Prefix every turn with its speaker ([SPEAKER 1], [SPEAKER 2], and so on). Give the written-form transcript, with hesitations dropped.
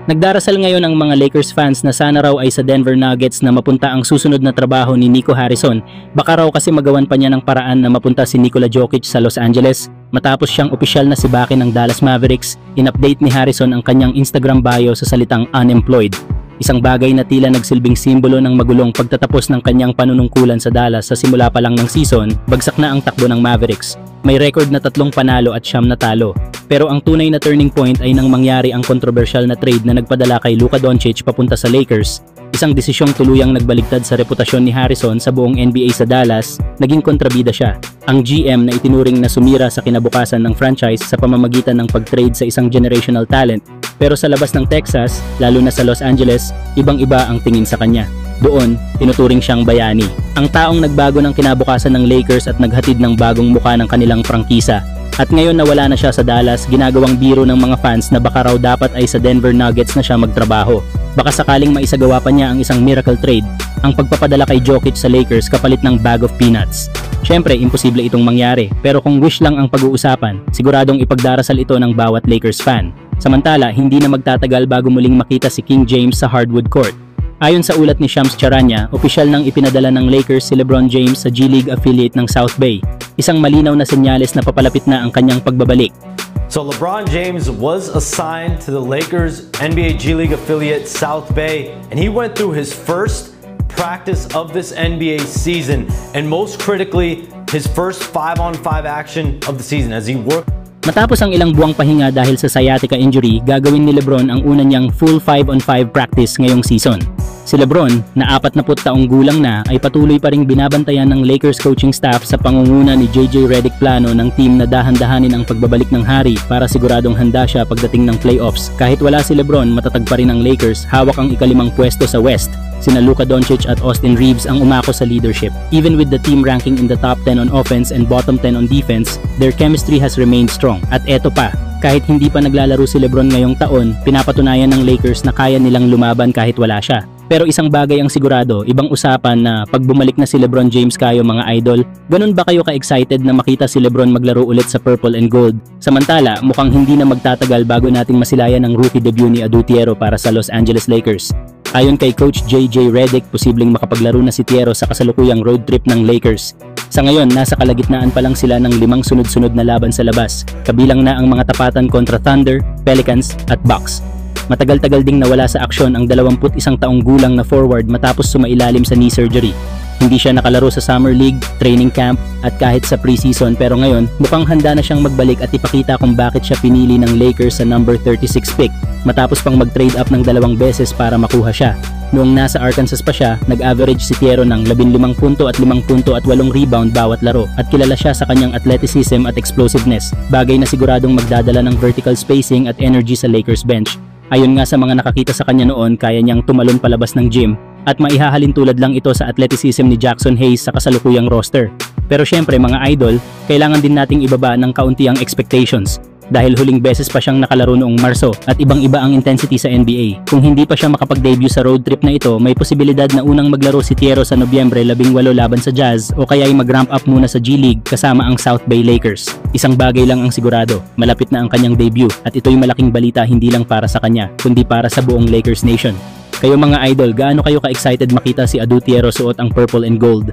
[SPEAKER 1] Nagdarasal ngayon ang mga Lakers fans na sana raw ay sa Denver Nuggets na mapunta ang susunod na trabaho ni Nico Harrison. Baka raw kasi magawan pa niya ng paraan na mapunta si Nikola Jokic sa Los Angeles. Matapos siyang opisyal na sibakin ng Dallas Mavericks, in-update ni Harrison ang kanyang Instagram bio sa salitang unemployed. Isang bagay na tila nagsilbing simbolo ng magulong pagtatapos ng kanyang panunungkulan sa Dallas sa simula pa lang ng season, bagsak na ang takbo ng Mavericks. May record na 3 panalo at 9 na talo. Pero ang tunay na turning point ay nang mangyari ang kontrobersyal na trade na nagpadala kay Luka Doncic papunta sa Lakers. Isang desisyong tuluyang nagbaligtad sa reputasyon ni Harrison sa buong NBA sa Dallas, naging kontrabida siya. Ang GM na itinuring na sumira sa kinabukasan ng franchise sa pamamagitan ng pag-trade sa isang generational talent. Pero sa labas ng Texas, lalo na sa Los Angeles, ibang-iba ang tingin sa kanya. Doon, tinuturing siyang bayani. Ang taong nagbago ng kinabukasan ng Lakers at naghatid ng bagong muka ng kanilang prangkisa. At ngayon na wala na siya sa Dallas, ginagawang biro ng mga fans na baka raw dapat ay sa Denver Nuggets na siya magtrabaho. Baka sakaling maisagawa pa niya ang isang miracle trade, ang pagpapadala kay Jokic sa Lakers kapalit ng bag of peanuts. Siyempre, imposible itong mangyari, pero kung wish lang ang pag-uusapan, siguradong ipagdarasal ito ng bawat Lakers fan. Samantala, hindi na magtatagal bago muling makita si King James sa hardwood court. Ayon sa ulat ni Shams Charania, opisyal nang ipinadala ng Lakers si LeBron James sa G-League affiliate ng South Bay. Isang malinaw na senyales na papalapit na ang kanyang pagbabalik.
[SPEAKER 2] So LeBron James was assigned to the Lakers NBA G-League affiliate South Bay, and he went through his first practice of this NBA season, and most critically, his first 5-on-5 action of the season as he worked.
[SPEAKER 1] Matapos ang ilang buwang pahinga dahil sa sciatica injury, gagawin ni LeBron ang una niyang full 5-on-5 practice ngayong season. Si LeBron, na 40 taong gulang na, ay patuloy pa ring binabantayan ng Lakers coaching staff sa pangunguna ni JJ Redick plano ng team na dahan-dahanin ang pagbabalik ng hari para siguradong handa siya pagdating ng playoffs. Kahit wala si LeBron, matatag pa rin ang Lakers, hawak ang ika-5 pwesto sa West. Sina Luka Doncic at Austin Reeves ang umako sa leadership. Even with the team ranking in the top 10 on offense and bottom 10 on defense, their chemistry has remained strong. At eto pa, kahit hindi pa naglalaro si LeBron ngayong taon, pinapatunayan ng Lakers na kaya nilang lumaban kahit wala siya. Pero isang bagay ang sigurado, ibang usapan na pag bumalik na si LeBron James kayo mga idol, ganun ba kayo ka-excited na makita si LeBron maglaro ulit sa purple and gold? Samantala, mukhang hindi na magtatagal bago nating masilayan ang rookie debut ni Adu Tiero para sa Los Angeles Lakers. Ayon kay Coach JJ Redick, posibleng makapaglaro na si Tiero sa kasalukuyang road trip ng Lakers. Sa ngayon, nasa kalagitnaan pa lang sila ng 5 sunod-sunod na laban sa labas, kabilang na ang mga tapatan kontra Thunder, Pelicans at Bucks. Matagal-tagal ding nawala sa aksyon ang 21 taong gulang na forward matapos sumailalim sa knee surgery. Hindi siya nakalaro sa Summer League, training camp at kahit sa preseason, pero ngayon mukhang handa na siyang magbalik at ipakita kung bakit siya pinili ng Lakers sa number 36 pick matapos pang mag-trade up ng 2 beses para makuha siya. Noong nasa Arkansas pa siya, nag-average si Tiero ng 15 punto at 5 punto at 8 rebound bawat laro at kilala siya sa kanyang athleticism at explosiveness, bagay na siguradong magdadala ng vertical spacing at energy sa Lakers bench. Ayon nga sa mga nakakita sa kanya noon, kaya niyang tumalon palabas ng gym at maihahalin tulad lang ito sa athleticism ni Jackson Hayes sa kasalukuyang roster. Pero syempre mga idol, kailangan din nating ibaba ng kaunti ang expectations. Dahil huling beses pa siyang nakalaro noong Marso at ibang-iba ang intensity sa NBA. Kung hindi pa siya makapag-debut sa road trip na ito, may posibilidad na unang maglaro si Tiero sa Nobyembre 18 laban sa Jazz o kaya ay mag-ramp up muna sa G-League kasama ang South Bay Lakers. Isang bagay lang ang sigurado, malapit na ang kanyang debut at ito'y malaking balita hindi lang para sa kanya, kundi para sa buong Lakers Nation. Kayo mga idol, gaano kayo ka-excited makita si Adu Tiero suot ang purple and gold?